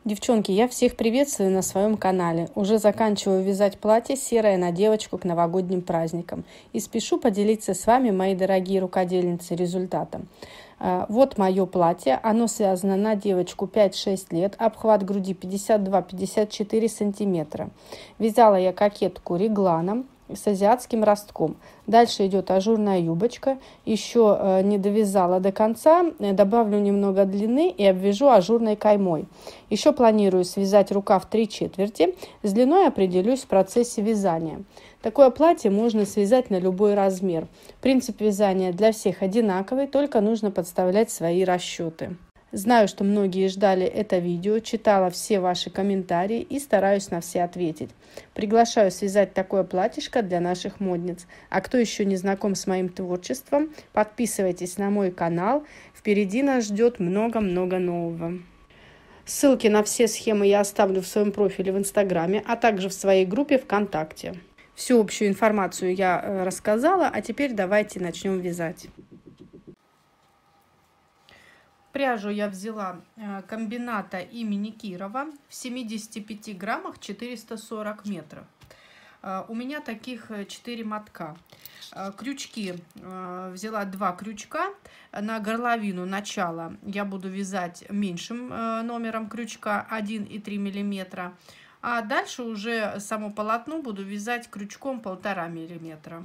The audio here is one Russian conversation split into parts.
Девчонки, я всех приветствую на своем канале. Уже заканчиваю вязать платье серое на девочку к новогодним праздникам. И спешу поделиться с вами, мои дорогие рукодельницы, результатом. Вот мое платье. Оно связано на девочку 5-6 лет. Обхват груди 52-54 сантиметра. Вязала я кокетку регланом с азиатским ростком. Дальше идет ажурная юбочка. Еще не довязала до конца. Добавлю немного длины и обвяжу ажурной каймой. Еще планирую связать рукав 3/4. С длиной определюсь в процессе вязания. Такое платье можно связать на любой размер. Принцип вязания для всех одинаковый, только нужно подставлять свои расчеты. Знаю, что многие ждали это видео, читала все ваши комментарии и стараюсь на все ответить. Приглашаю связать такое платьишко для наших модниц. А кто еще не знаком с моим творчеством, подписывайтесь на мой канал. Впереди нас ждет много-много нового. Ссылки на все схемы я оставлю в своем профиле в Инстаграме, а также в своей группе ВКонтакте. Всю общую информацию я рассказала, а теперь давайте начнем вязать. Пряжу я взяла комбината имени Кирова в 75 граммах 440 метров. У меня таких 4 мотка. Крючки взяла 2 крючка. На горловину начала я буду вязать меньшим номером крючка 1,3 мм. А дальше уже само полотно буду вязать крючком 1,5 мм.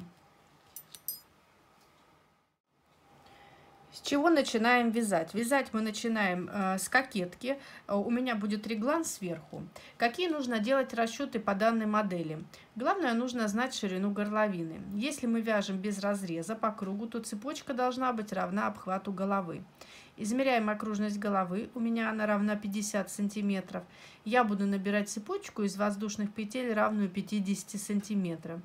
С чего начинаем вязать? Вязать мы начинаем с кокетки. У меня будет реглан сверху. Какие нужно делать расчеты по данной модели? Главное, нужно знать ширину горловины. Если мы вяжем без разреза по кругу, то цепочка должна быть равна обхвату головы. Измеряем окружность головы. У меня она равна 50 сантиметров. Я буду набирать цепочку из воздушных петель, равную 50 сантиметров.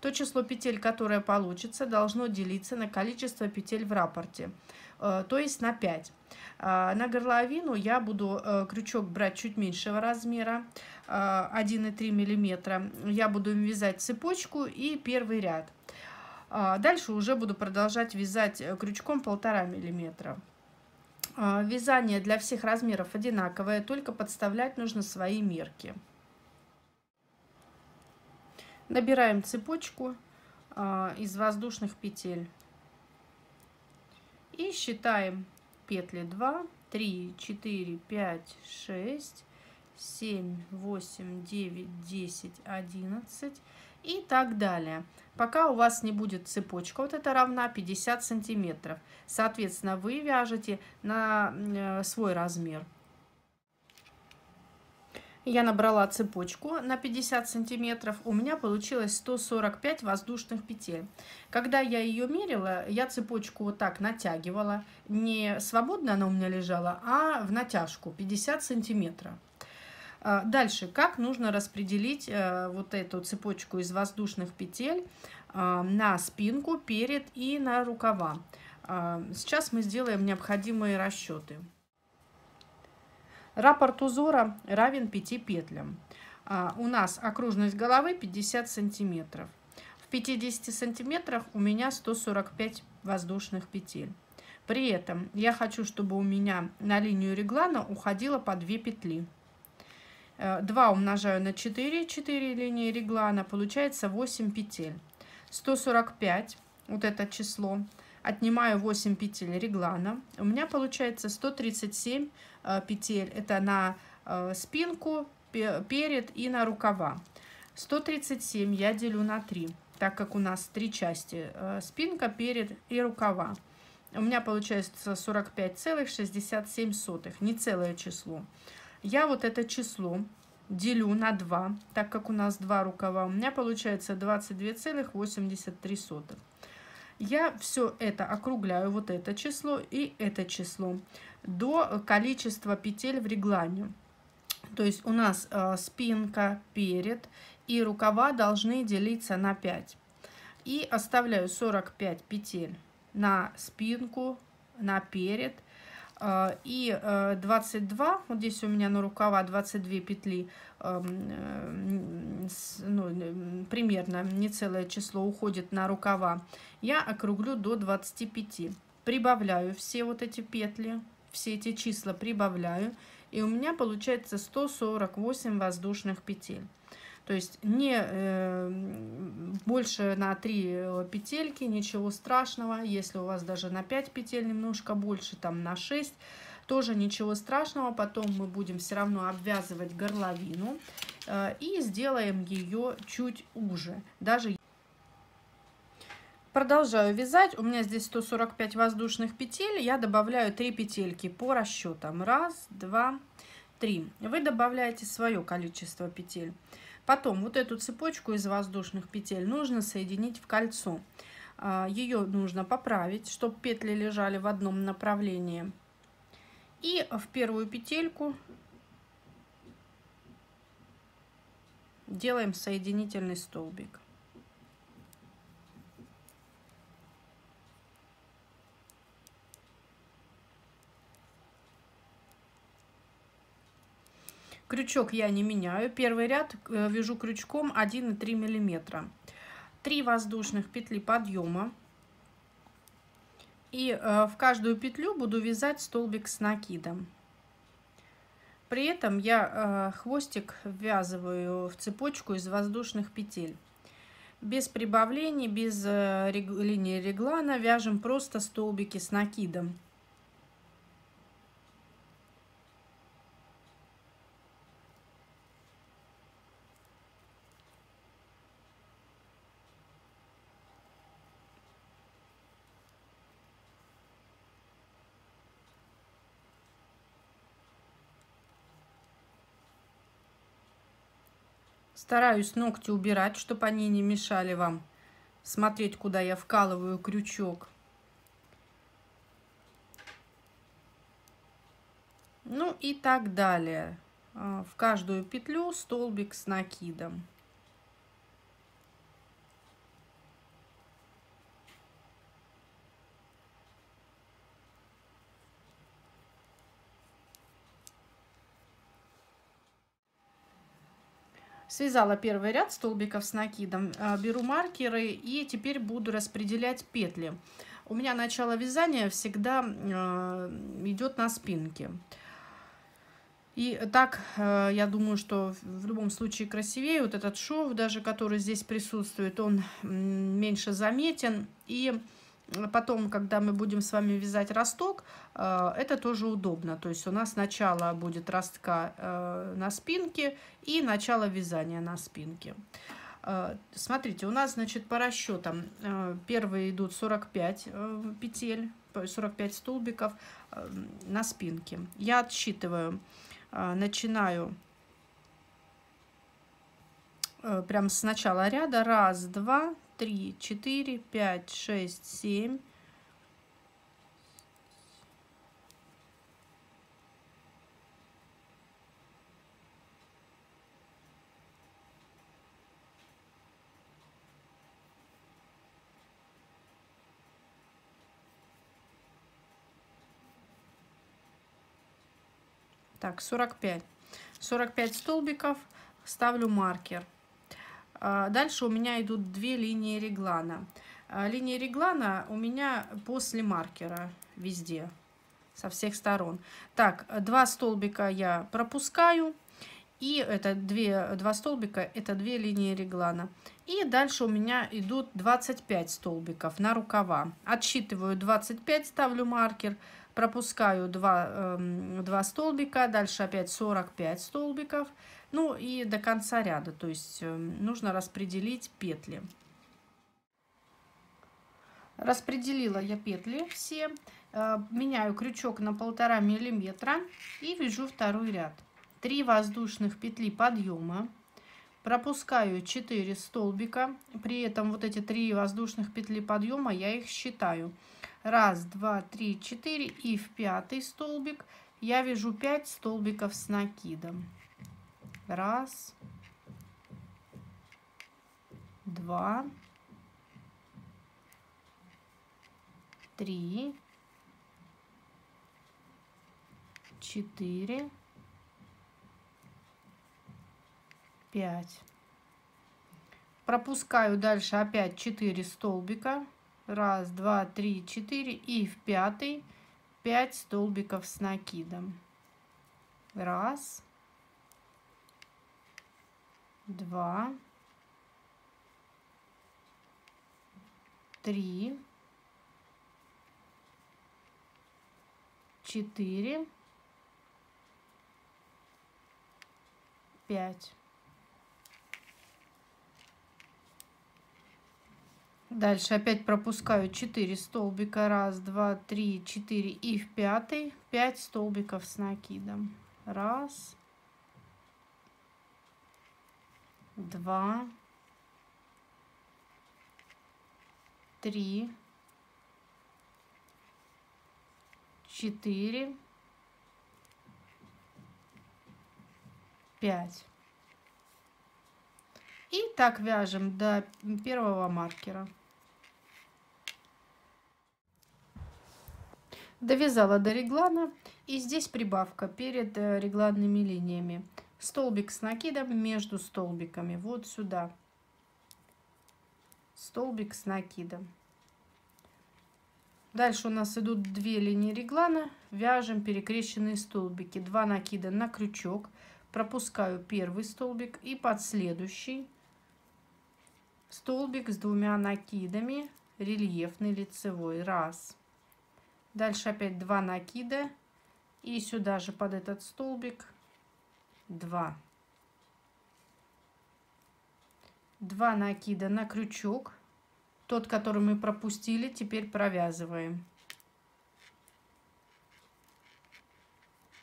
То число петель, которое получится, должно делиться на количество петель в раппорте, то есть на 5. На горловину я буду крючок брать чуть меньшего размера, 1,3 мм. Я буду вязать цепочку и первый ряд. Дальше уже буду продолжать вязать крючком 1,5 мм. Вязание для всех размеров одинаковое, только подставлять нужно свои мерки. Набираем цепочку из воздушных петель и считаем петли 2, 3, 4, 5, 6, 7, 8, 9, 10, 11 и так далее. Пока у вас не будет цепочка, вот это равна 50 сантиметров. Соответственно, вы вяжете на свой размер. Я набрала цепочку на 50 сантиметров, у меня получилось 145 воздушных петель. Когда я ее мерила, я цепочку вот так натягивала, не свободно она у меня лежала, а в натяжку 50 сантиметров. Дальше, как нужно распределить вот эту цепочку из воздушных петель на спинку, перед и на рукава. Сейчас мы сделаем необходимые расчеты. Раппорт узора равен 5 петлям. У нас окружность головы 50 сантиметров. В 50 сантиметрах у меня 145 воздушных петель. При этом я хочу, чтобы у меня на линию реглана уходило по 2 петли. 2 умножаю на 4, 4 линии реглана, получается 8 петель. 145, вот это число, отнимаю 8 петель реглана, у меня получается 137 петель, это на спинку, перед и на рукава. 137 я делю на 3, так как у нас 3 части, спинка, перед и рукава. У меня получается 45,67, не целое число. Я вот это число делю на 2, так как у нас 2 рукава, у меня получается 22,83. Я все это округляю, вот это число и это число, до количества петель в реглане. То есть у нас спинка, перед и рукава должны делиться на 5. И оставляю 45 петель на спинку, на перед. И 22, вот здесь у меня на рукава 22 петли, примерно не целое число уходит на рукава, я округлю до 25. Прибавляю все вот эти петли, все эти числа прибавляю и у меня получается 148 воздушных петель. То есть не больше на 3 петельки, ничего страшного. Если у вас даже на 5 петель немножко больше, там на 6, тоже ничего страшного. Потом мы будем все равно обвязывать горловину и сделаем ее чуть уже. Продолжаю вязать. У меня здесь 145 воздушных петель. Я добавляю 3 петельки по расчетам. 1, 2, 3. Вы добавляете свое количество петель. Потом вот эту цепочку из воздушных петель нужно соединить в кольцо. Ее нужно поправить, чтобы петли лежали в одном направлении. И в первую петельку делаем соединительный столбик. Крючок я не меняю. Первый ряд вяжу крючком 1,3 мм. 3 воздушных петли подъема. И в каждую петлю буду вязать столбик с накидом. При этом я хвостик ввязываю в цепочку из воздушных петель. Без прибавлений, без линии реглана вяжем просто столбики с накидом. Стараюсь ногти убирать, чтобы они не мешали вам смотреть, куда я вкалываю крючок. Ну и так далее. В каждую петлю столбик с накидом. Связала первый ряд столбиков с накидом, беру маркеры и теперь буду распределять петли. У меня начало вязания всегда идет на спинке. И так, я думаю, что в любом случае красивее. Вот этот шов, даже который здесь присутствует, он меньше заметен. И потом, когда мы будем с вами вязать росток, это тоже удобно. То есть у нас начало будет ростка на спинке и начало вязания на спинке. Смотрите, у нас, значит, по расчетам первые идут 45 петель, 45 столбиков на спинке. Я отсчитываю, начинаю прям с начала ряда. 1, 2, 3, 4, 5, 6, 7. Так, 45. 45 столбиков, ставлю маркер. Дальше у меня идут 2 линии реглана. Линии реглана у меня после маркера везде, со всех сторон. Так, 2 столбика я пропускаю. И это 2 столбика, это 2 линии реглана. И дальше у меня идут 25 столбиков на рукава. Отсчитываю 25, ставлю маркер. Пропускаю 2 столбика, дальше опять 45 столбиков, ну и до конца ряда, то есть нужно распределить петли. Распределила я петли все, меняю крючок на 1,5 миллиметра и вяжу второй ряд. 3 воздушных петли подъема, пропускаю 4 столбика, при этом вот эти 3 воздушных петли подъема я их считаю. 1, 2, 3, 4 и в 5 столбик я вяжу 5 столбиков с накидом. 1, 2, 3, 4, 5. Пропускаю дальше опять 4 столбика. 1, 2, 3, 4 и в 5 5 столбиков с накидом. Раз, два, три, четыре, пять. Дальше опять пропускаю 4 столбика. Раз, два, три, 4. И в пятый 5 столбиков с накидом. Раз, два, три, 4, 5. И так вяжем до первого маркера. Довязала до реглана, и здесь прибавка перед регланными линиями. Столбик с накидом между столбиками, вот сюда. Столбик с накидом. Дальше у нас идут 2 линии реглана, вяжем перекрещенные столбики. 2 накида на крючок, пропускаю первый столбик и под следующий столбик с 2 накидами, рельефный лицевой. Раз. Дальше опять 2 накида и сюда же под этот столбик 2. 2 накида на крючок, тот, который мы пропустили, теперь провязываем.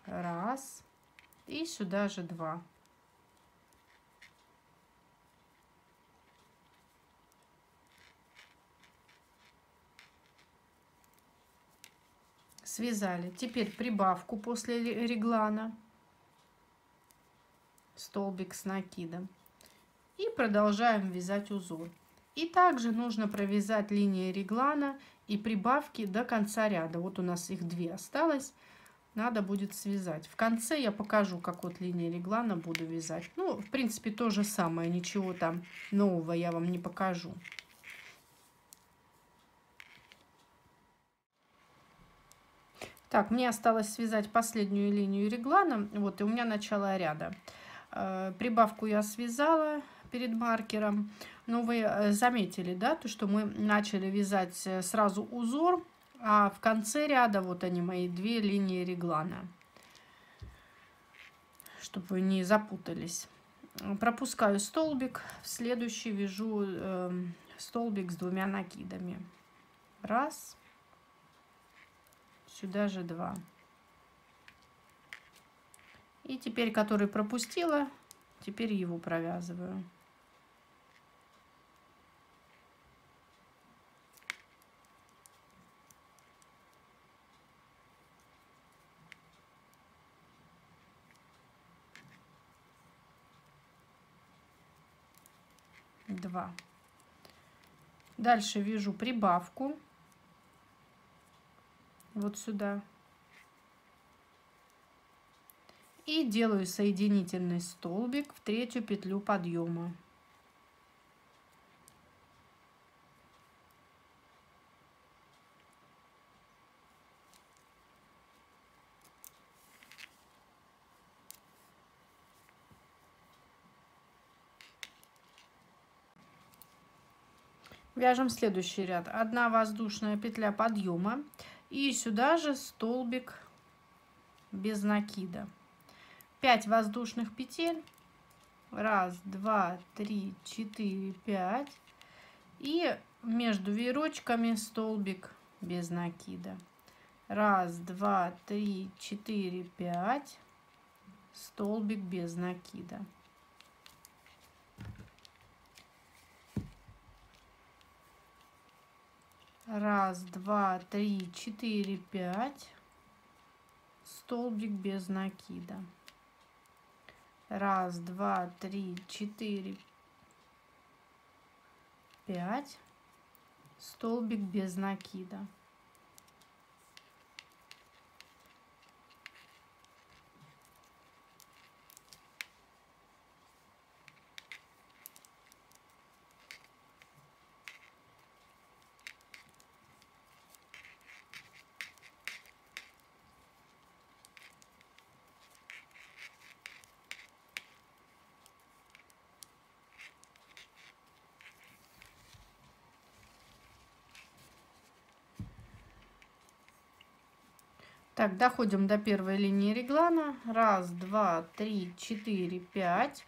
Раз. И сюда же 2. Связали. Теперь прибавку после реглана. Столбик с накидом. И продолжаем вязать узор. И также нужно провязать линии реглана и прибавки до конца ряда. Вот у нас их 2 осталось. Надо будет связать. В конце я покажу, как вот линии реглана буду вязать. Ну, в принципе, то же самое. Ничего там нового я вам не покажу. Так, мне осталось связать последнюю линию реглана. Вот, и у меня начало ряда. Прибавку я связала перед маркером. Но вы заметили, да, то, что мы начали вязать сразу узор, а в конце ряда вот они, мои 2 линии реглана. Чтобы вы не запутались. Пропускаю столбик, в следующий вяжу столбик с 2 накидами. Раз. Сюда же 2. И теперь, который пропустила, теперь его провязываю. Два. Дальше вяжу прибавку. Вот сюда. И делаю соединительный столбик в 3-ю петлю подъема. Вяжем следующий ряд. 1 воздушная петля подъема и сюда же столбик без накида. 5 воздушных петель. 1, 2, 3, 4, 5. И между веерочками столбик без накида. 1, 2, 3, 4, 5. Столбик без накида. Раз, два, три, 4, 5. Столбик без накида. 1, 2, 3, 4, 5. Столбик без накида. Так, доходим до первой линии реглана. 1, 2, 3, 4, 5.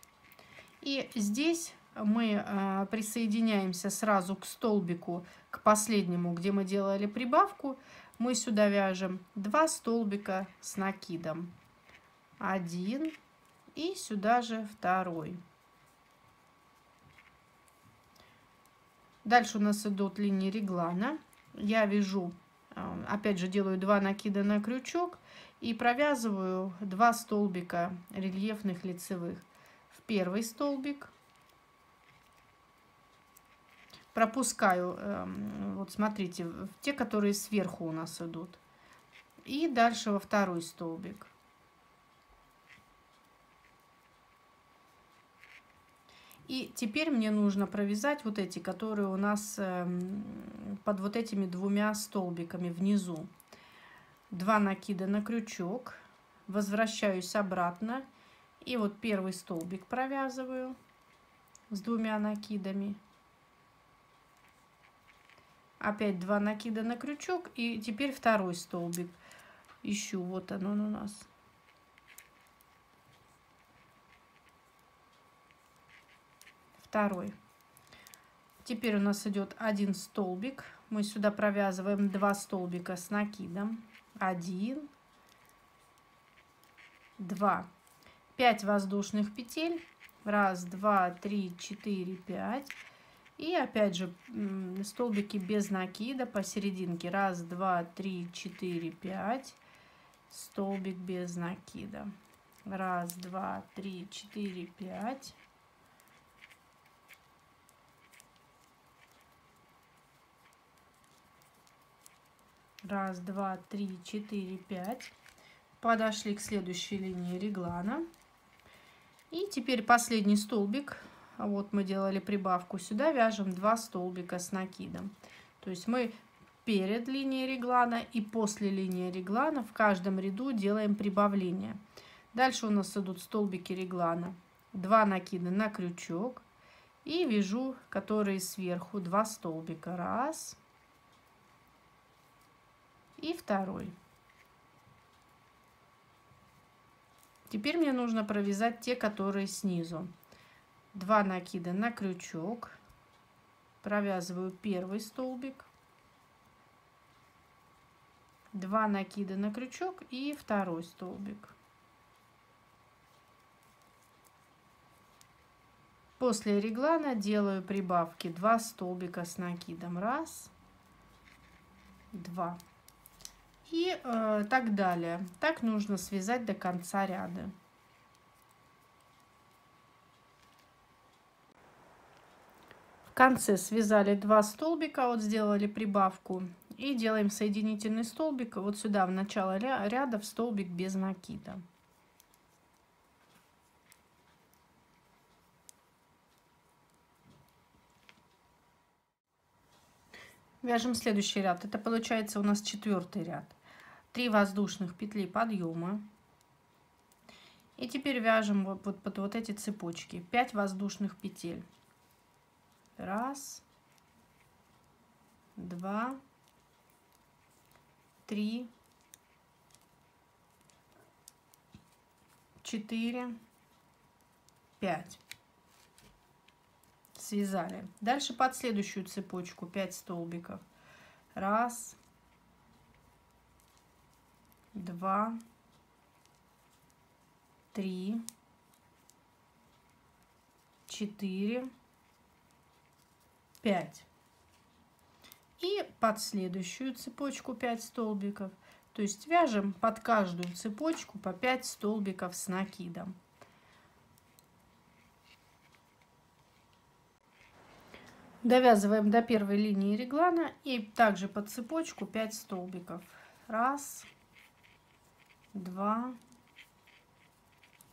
И здесь мы присоединяемся сразу к столбику, к последнему, где мы делали прибавку. Мы сюда вяжем 2 столбика с накидом. 1 и сюда же 2. Дальше у нас идут линии реглана. Я вяжу, опять же, делаю 2 накида на крючок и провязываю 2 столбика рельефных лицевых. В первый столбик пропускаю, вот смотрите, те, которые сверху у нас идут, и дальше во второй столбик. И теперь мне нужно провязать вот эти, которые у нас под вот этими 2 столбиками внизу. 2 накида на крючок, возвращаюсь обратно и вот первый столбик провязываю с 2 накидами. Опять 2 накида на крючок и теперь второй столбик. Ищу, вот он у нас. Второй. Теперь у нас идет 1 столбик. Мы сюда провязываем 2 столбика с накидом. 1, 2. 5 воздушных петель. 1, 2, 3, 4, 5. И опять же столбики без накида посерединке. 1, 2, 3, 4, 5. Столбик без накида. 1, 2, 3, 4, 5. Раз, два, три, 4, 5. Подошли к следующей линии реглана. И теперь последний столбик. Вот мы делали прибавку. Сюда вяжем 2 столбика с накидом. То есть мы перед линией реглана и после линии реглана в каждом ряду делаем прибавление. Дальше у нас идут столбики реглана. 2 накида на крючок. И вяжу, которые сверху, 2 столбика. 1 и 2. Теперь мне нужно провязать те, которые снизу. 2 накида на крючок. Провязываю первый столбик. 2 накида на крючок и второй столбик. После реглана делаю прибавки 2 столбика с накидом. 1, 2. И так далее. Так нужно связать до конца ряда. В конце связали 2 столбика, вот сделали прибавку. И делаем соединительный столбик вот сюда, в начало ряда, в столбик без накида. Вяжем следующий ряд. Это получается у нас 4-й ряд. 3 воздушных петли подъема. И теперь вяжем вот под вот эти цепочки 5 воздушных петель. 1, 2, 3, 4, 5. Связали. Дальше под следующую цепочку 5 столбиков. 1, 2, 3, 4, 5. И под следующую цепочку 5 столбиков. То есть вяжем под каждую цепочку по 5 столбиков с накидом. Довязываем до первой линии реглана и также под цепочку 5 столбиков. 1, 2,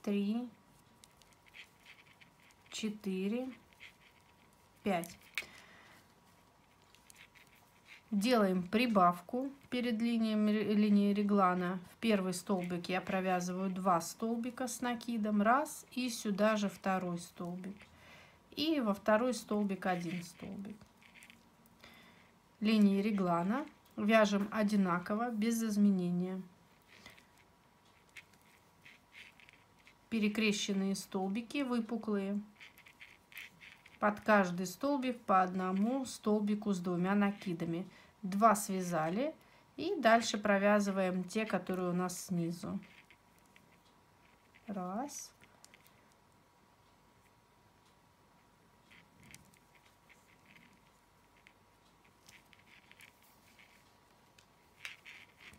3, 4, 5. Делаем прибавку перед линией реглана. В первый столбик я провязываю 2 столбика с накидом. 1 и сюда же второй столбик. И во второй столбик 1 столбик. Линии реглана вяжем одинаково, без изменения. перекрещенные столбики выпуклые. Под каждый столбик по одному столбику с 2 накидами. 2 связали и дальше провязываем те, которые у нас снизу. Раз.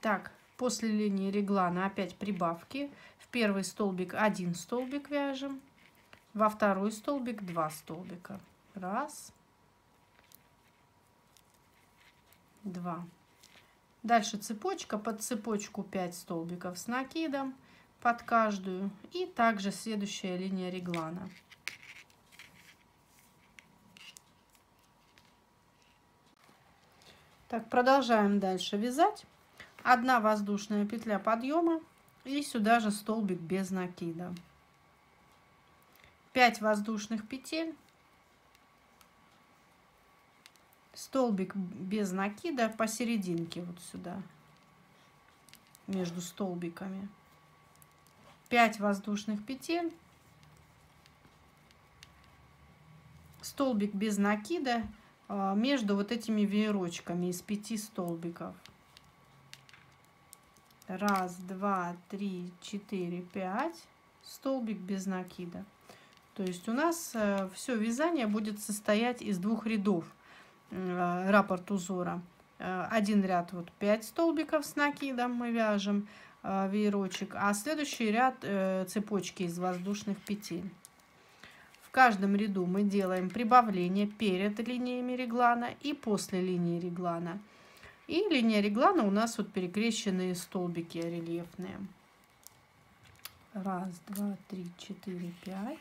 Так, после линии реглана опять прибавки. В первый столбик 1 столбик вяжем, во второй столбик 2 столбика. Раз, 2. Дальше цепочка, под цепочку 5 столбиков с накидом под каждую. И также следующая линия реглана. Так, продолжаем дальше вязать. 1 воздушная петля подъема и сюда же столбик без накида. 5 воздушных петель, столбик без накида посерединке, вот сюда, между столбиками. 5 воздушных петель, столбик без накида между вот этими веерочками из 5 столбиков. Раз, 2, 3, 4, 5. Столбик без накида. То есть у нас все вязание будет состоять из 2 рядов раппорт узора. Один ряд вот 5 столбиков с накидом мы вяжем веерочек, а следующий ряд цепочки из воздушных петель. В каждом ряду мы делаем прибавление перед линиями реглана и после линии реглана. И линия реглана у нас вот перекрещенные столбики рельефные. Раз, 2, 3, 4, 5.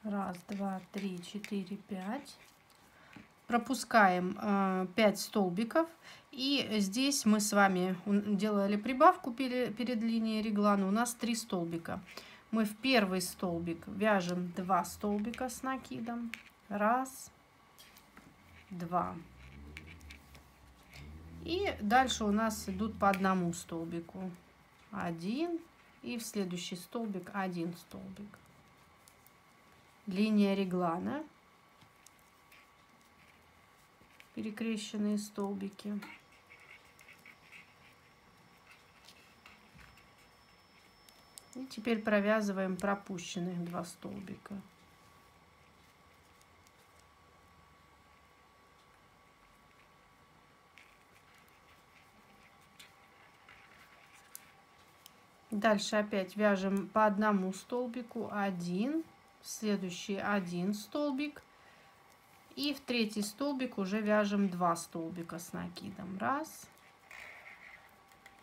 Раз, 2, 3, 4, 5. Пропускаем 5 столбиков. И здесь мы с вами делали прибавку перед линией реглана. У нас 3 столбика. Мы в первый столбик вяжем 2 столбика с накидом. Раз, 2. И дальше у нас идут по одному столбику. 1. И в следующий столбик 1 столбик. Линия реглана, перекрещенные столбики. И теперь провязываем пропущенных 2 столбика. Дальше опять вяжем по одному столбику, 1. В следующий 1 столбик. И в третий столбик уже вяжем 2 столбика с накидом. Раз,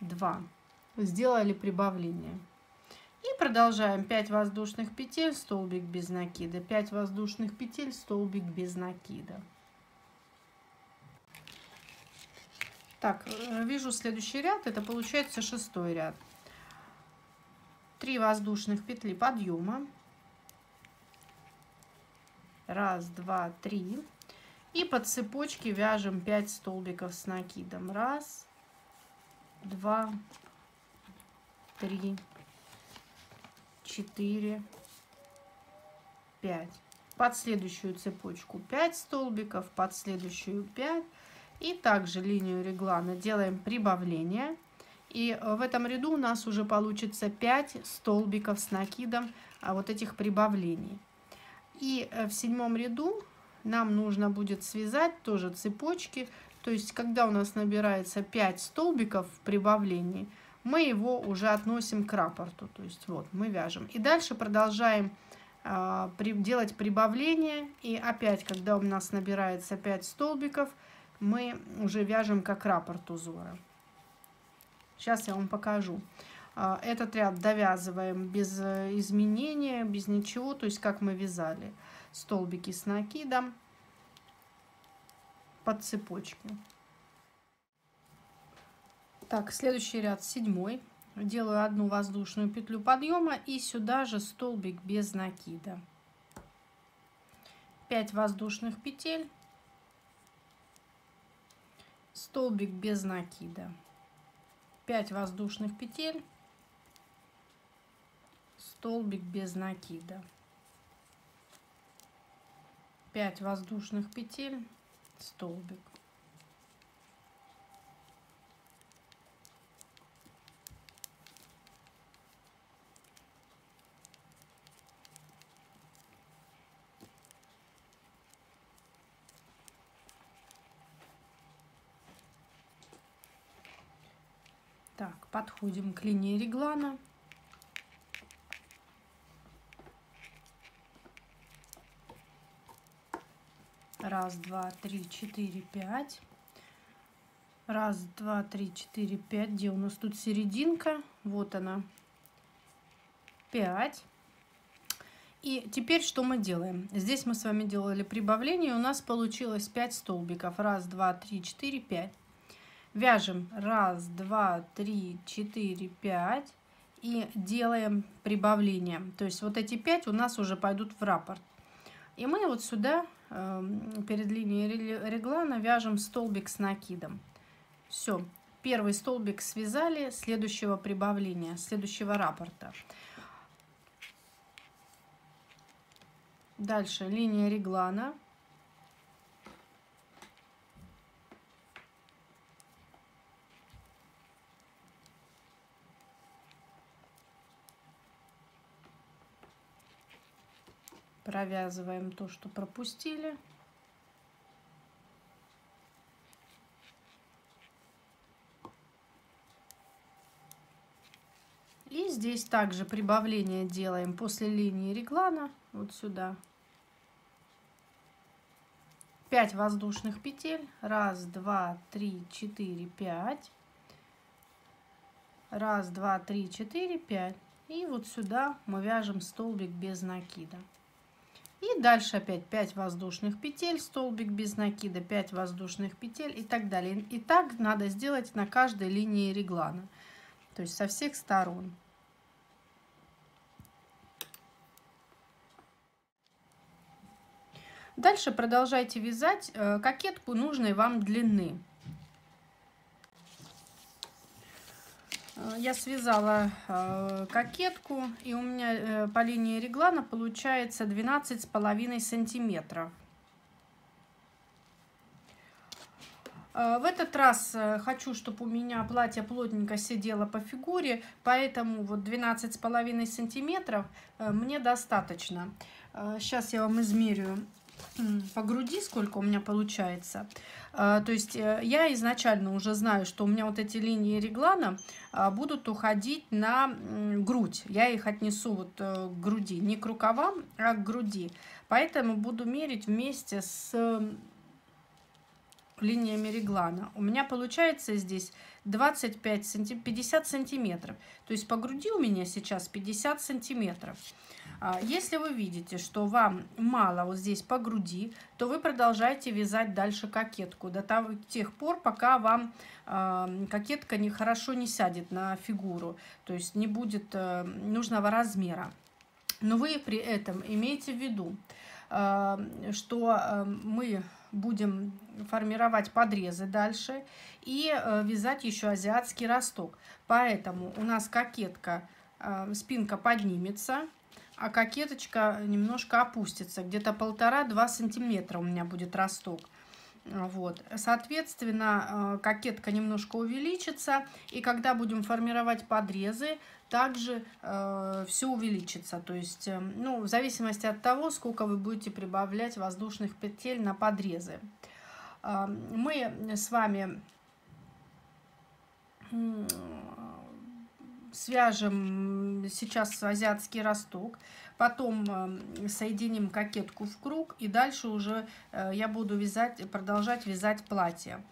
2. Сделали прибавление. И продолжаем 5 воздушных петель, столбик без накида. 5 воздушных петель, столбик без накида. Так, вяжу следующий ряд. Это получается 6-й ряд. 3 воздушных петли подъема. Раз, 2, 3. И по цепочке вяжем 5 столбиков с накидом. Раз, 2, 3, 4, 5. Под следующую цепочку 5 столбиков, под следующую 5. И также линию реглана делаем прибавление. И в этом ряду у нас уже получится 5 столбиков с накидом вот этих прибавлений. И в 7-м ряду нам нужно будет связать тоже цепочки. То есть, когда у нас набирается 5 столбиков в прибавлении, мы его уже относим к раппорту. То есть, вот, мы вяжем. И дальше продолжаем делать прибавление. И опять, когда у нас набирается 5 столбиков, мы уже вяжем как раппорт узора. Сейчас я вам покажу. Этот ряд довязываем без изменения, без ничего, то есть как мы вязали столбики с накидом под цепочку. Так, следующий ряд 7. Делаю одну воздушную петлю подъема и сюда же столбик без накида. 5 воздушных петель, столбик без накида, 5 воздушных петель, столбик без накида, 5 воздушных петель, столбик. Так, подходим к линии реглана. Раз, два, три, четыре, пять. Раз, два, три, четыре, пять. Где у нас тут серединка? Вот она. 5. И теперь что мы делаем? Здесь мы с вами делали прибавление. У нас получилось 5 столбиков. Раз, два, три, четыре, 5. Вяжем 1, 2, 3, 4, 5 и делаем прибавление. То есть вот эти 5 у нас уже пойдут в раппорт. И мы вот сюда перед линией реглана вяжем столбик с накидом. Все, первый столбик связали, следующего прибавления, следующего раппорта. Дальше линия реглана. Провязываем то, что пропустили. И здесь также прибавление делаем после линии реглана. Вот сюда. 5 воздушных петель. 1, 2, 3, 4, 5. 1, 2, 3, 4, 5. И вот сюда мы вяжем столбик без накида. И дальше опять 5 воздушных петель, столбик без накида, 5 воздушных петель и так далее. И так надо сделать на каждой линии реглана, то есть со всех сторон. Дальше продолжайте вязать кокетку нужной вам длины. Я связала кокетку, и у меня по линии реглана получается 12,5 сантиметров. В этот раз хочу, чтобы у меня платье плотненько сидело по фигуре, поэтому вот 12,5 сантиметров мне достаточно. Сейчас я вам измерю по груди, сколько у меня получается. То есть я изначально уже знаю, что у меня вот эти линии реглана будут уходить на грудь. Я их отнесу вот к груди, не к рукавам, а к груди. Поэтому буду мерить вместе с линиями реглана. У меня получается здесь 50 сантиметров. То есть по груди у меня сейчас 50 сантиметров. Если вы видите, что вам мало вот здесь по груди, то вы продолжаете вязать дальше кокетку до тех пор, пока вам кокетка хорошо не сядет на фигуру, то есть не будет нужного размера. Но вы при этом имейте в виду, что мы будем формировать подрезы дальше и вязать еще азиатский росток. Поэтому у нас кокетка, спинка поднимется, а кокеточка немножко опустится, где-то 1,5-2 сантиметра у меня будет росток. Вот. Соответственно, кокетка немножко увеличится, и когда будем формировать подрезы, также все увеличится. То есть, ну, в зависимости от того, сколько вы будете прибавлять воздушных петель на подрезы. Мы с вами свяжем сейчас азиатский росток, потом соединим кокетку в круг, и дальше уже я буду продолжать вязать платье.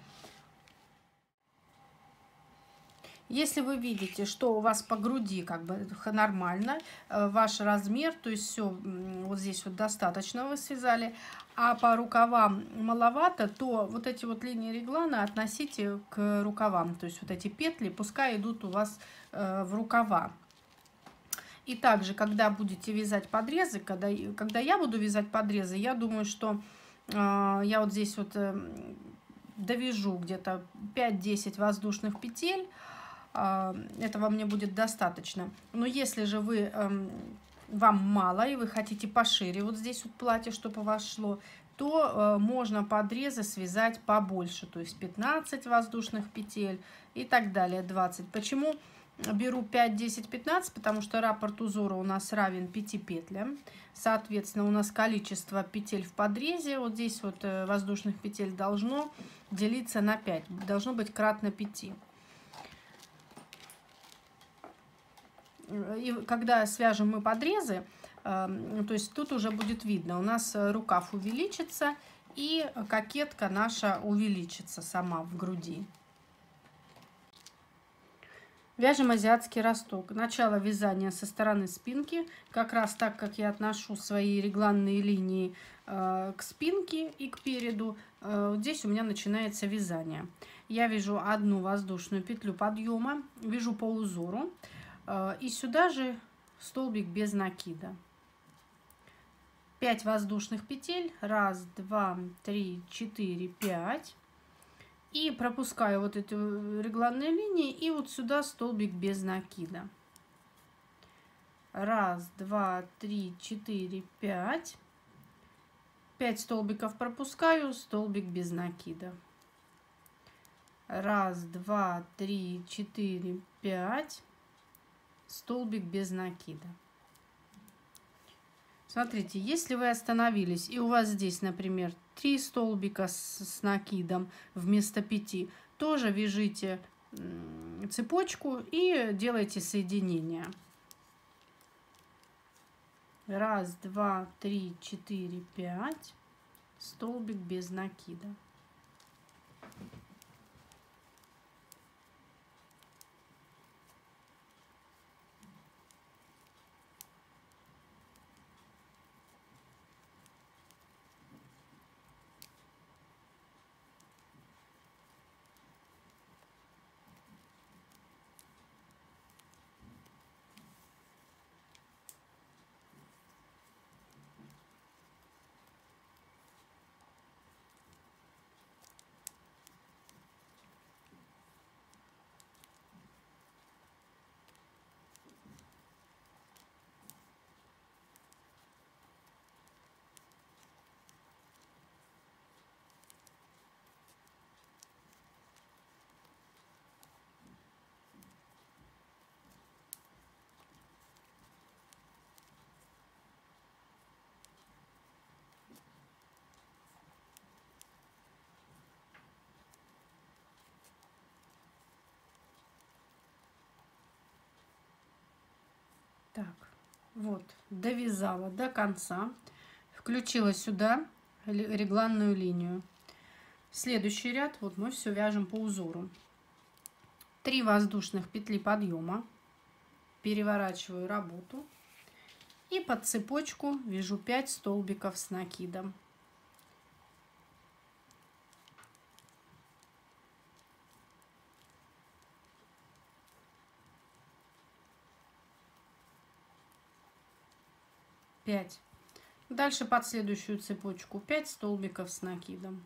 Если вы видите, что у вас по груди как бы нормально, ваш размер, то есть все вот здесь вот достаточно вы связали, а по рукавам маловато, то вот эти вот линии реглана относите к рукавам. То есть вот эти петли пускай идут у вас в рукава. И также, когда будете вязать подрезы, когда я буду вязать подрезы, я думаю, что я вот здесь вот довяжу где-то 5-10 воздушных петель. Этого мне будет достаточно. Но если же вам мало и вы хотите пошире вот здесь вот платье, чтобы у вас шло, то можно подрезы связать побольше, то есть 15 воздушных петель и так далее, 20. Почему беру 5, 10, 15? Потому что раппорт узора у нас равен 5 петлям. Соответственно, у нас количество петель в подрезе, вот здесь вот воздушных петель должно делиться на 5, должно быть кратно 5. И когда свяжем мы подрезы, то есть тут уже будет видно, у нас рукав увеличится и кокетка наша увеличится сама в груди. Вяжем азиатский росток. Начало вязания со стороны спинки, как раз так, как я отношу свои регланные линии к спинке и к переду. Здесь у меня начинается вязание. Я вяжу одну воздушную петлю подъема, вяжу по узору. И сюда же столбик без накида. 5 воздушных петель. 1, 2, 3, 4, 5. И пропускаю вот эти регланные линии. И вот сюда столбик без накида. 1, 2, 3, 4, 5. 5 столбиков пропускаю. Столбик без накида. 1, 2, 3, 4, 5. Столбик без накида. Смотрите, если вы остановились и у вас здесь, например, 3 столбика с накидом вместо 5, тоже вяжите цепочку и делайте соединение. 1, 2, 3, 4, 5. Столбик без накида. Так, вот, довязала до конца, включила сюда регланную линию. Следующий ряд, вот мы все вяжем по узору. 3 воздушных петли подъема, переворачиваю работу и под цепочку вяжу 5 столбиков с накидом. Дальше под следующую цепочку 5 столбиков с накидом.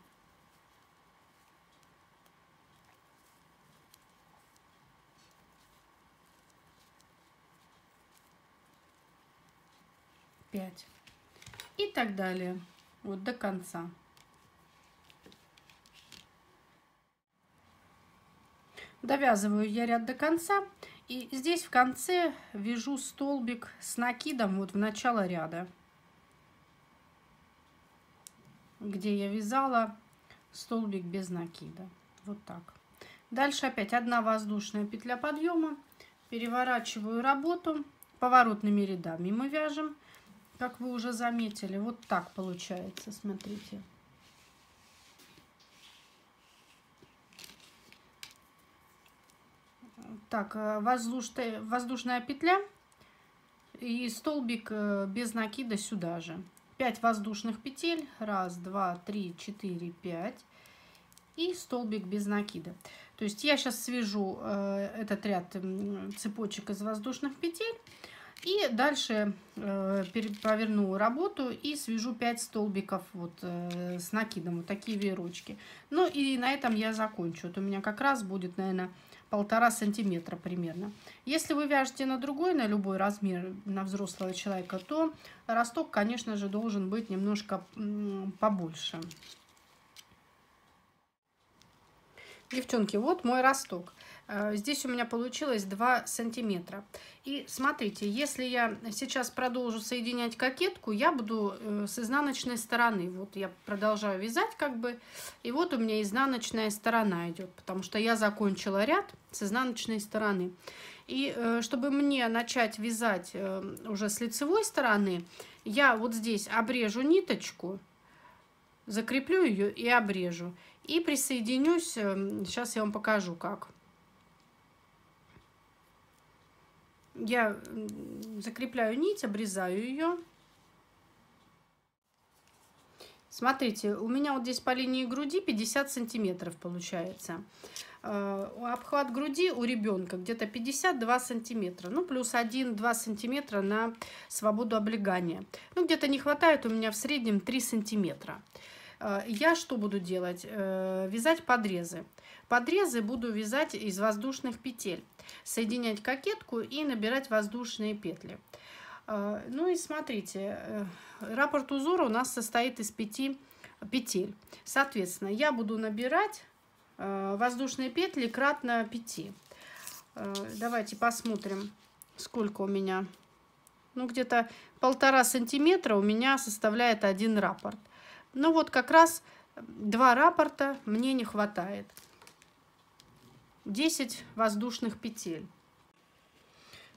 И так далее, вот до конца. Довязываю я ряд до конца, и здесь в конце вяжу столбик с накидом вот в начало ряда, где я вязала столбик без накида. Вот так. Дальше опять 1 воздушная петля подъема, переворачиваю работу, поворотными рядами мы вяжем, как вы уже заметили. Вот так получается, смотрите. Так, воздушная петля и столбик без накида сюда же. 5 воздушных петель. 1, 2, 3, 4, 5. И столбик без накида. То есть я сейчас свяжу этот ряд цепочек из воздушных петель. И дальше поверну работу и свяжу 5 столбиков вот, с накидом. Вот такие веерочки. Ну и на этом я закончу. Вот у меня как раз будет, наверное, 1,5 сантиметра примерно. Если вы вяжете на другой, на любой размер, на взрослого человека, то росток, конечно же, должен быть немножко побольше. Девчонки, вот мой росток. Здесь у меня получилось 2 сантиметра. И смотрите, если я сейчас продолжу соединять кокетку, я буду с изнаночной стороны. Вот я продолжаю вязать как бы. И вот у меня изнаночная сторона идет, потому что я закончила ряд с изнаночной стороны. И чтобы мне начать вязать уже с лицевой стороны, я вот здесь обрежу ниточку, закреплю ее и обрежу. И присоединюсь, сейчас я вам покажу как. Я закрепляю нить, обрезаю ее. Смотрите, у меня вот здесь по линии груди 50 сантиметров получается. Обхват груди у ребенка где-то 52 сантиметра. Ну, плюс 1-2 сантиметра на свободу облегания. Ну, где-то не хватает у меня в среднем 3 сантиметра. Я что буду делать? Вязать подрезы. Подрезы буду вязать из воздушных петель. Соединять кокетку и набирать воздушные петли. Ну и смотрите, раппорт узора у нас состоит из 5 петель. Соответственно, я буду набирать воздушные петли кратно 5. Давайте посмотрим, сколько у меня. Ну, где-то 1,5 сантиметра у меня составляет один раппорт. Ну вот как раз 2 раппорта мне не хватает. 10 воздушных петель.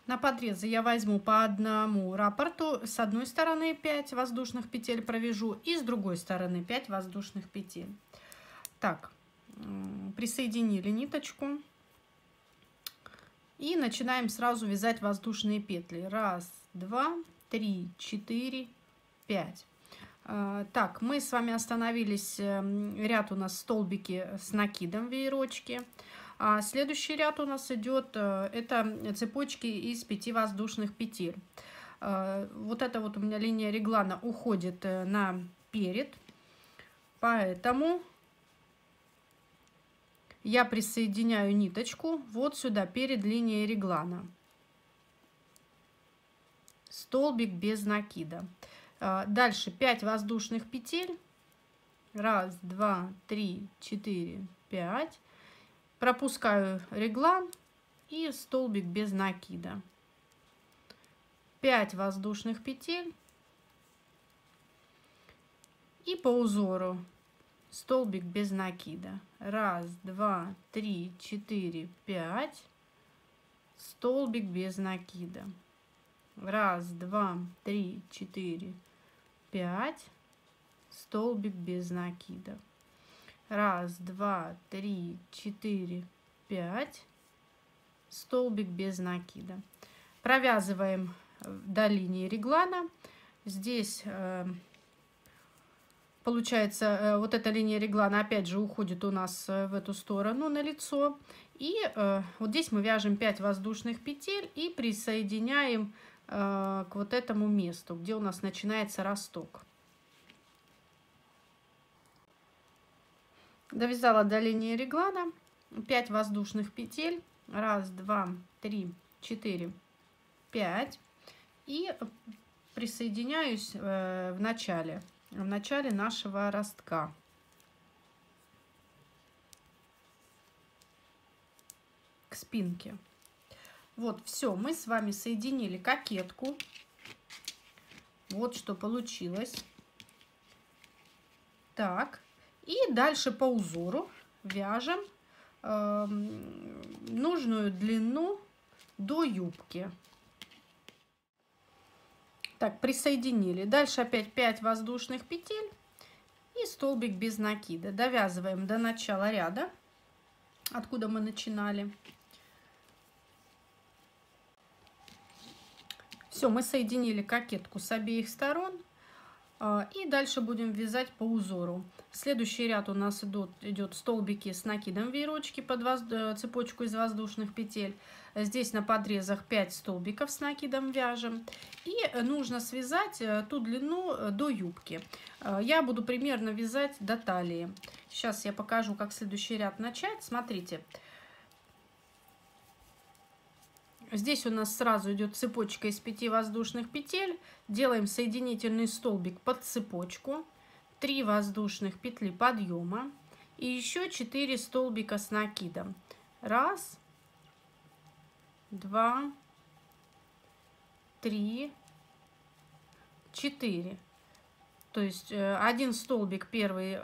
На подрезы я возьму по одному раппорту. С одной стороны 5 воздушных петель провяжу и с другой стороны 5 воздушных петель. Так, присоединили ниточку. И начинаем сразу вязать воздушные петли. 1, 2, 3, 4, 5. Так, мы с вами остановились, ряд у нас столбики с накидом веерочки. А следующий ряд у нас идет, это цепочки из 5 воздушных петель. Вот эта вот у меня линия реглана уходит на перед, поэтому я присоединяю ниточку вот сюда перед линией реглана. Столбик без накида. Дальше 5 воздушных петель. 1, 2, 3, 4, 5. Пропускаю реглан и столбик без накида. 5 воздушных петель. И по узору столбик без накида. 1, 2, 3, 4, 5. Столбик без накида. 1, 2, 3, 4, 5. Столбик без накида. 1, 2, 3, 4, 5. Столбик без накида. Провязываем до линии реглана. Здесь получается вот эта линия реглана опять же уходит у нас в эту сторону на лицо. И вот здесь мы вяжем 5 воздушных петель и присоединяем к вот этому месту, где у нас начинается росток. Довязала до линии реглана. 5 воздушных петель. 1, 2, 3, 4, 5. И присоединяюсь в начале нашего ростка. К спинке. Вот, все, мы с вами соединили кокетку. Вот что получилось. Так, и дальше по узору вяжем нужную длину до юбки. Так, присоединили. Дальше опять 5 воздушных петель и столбик без накида. Довязываем до начала ряда, откуда мы начинали. Все, мы соединили кокетку с обеих сторон. И дальше будем вязать по узору. Следующий ряд у нас идет столбики с накидом веерочки под цепочку из воздушных петель. Здесь на подрезах 5 столбиков с накидом вяжем. И нужно связать ту длину до юбки. Я буду примерно вязать до талии. Сейчас я покажу, как следующий ряд начать. Смотрите. Здесь у нас сразу идет цепочка из 5 воздушных петель. Делаем соединительный столбик под цепочку, 3 воздушных петли подъема и еще 4 столбика с накидом. 1, 2, 3, 4. То есть один столбик, первый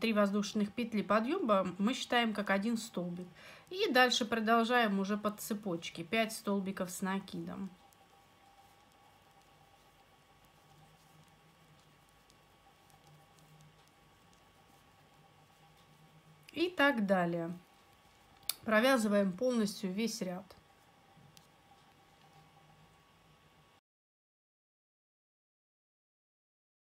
3 воздушных петли подъема мы считаем как один столбик. И дальше продолжаем уже под цепочки, 5 столбиков с накидом. И так далее. Провязываем полностью весь ряд.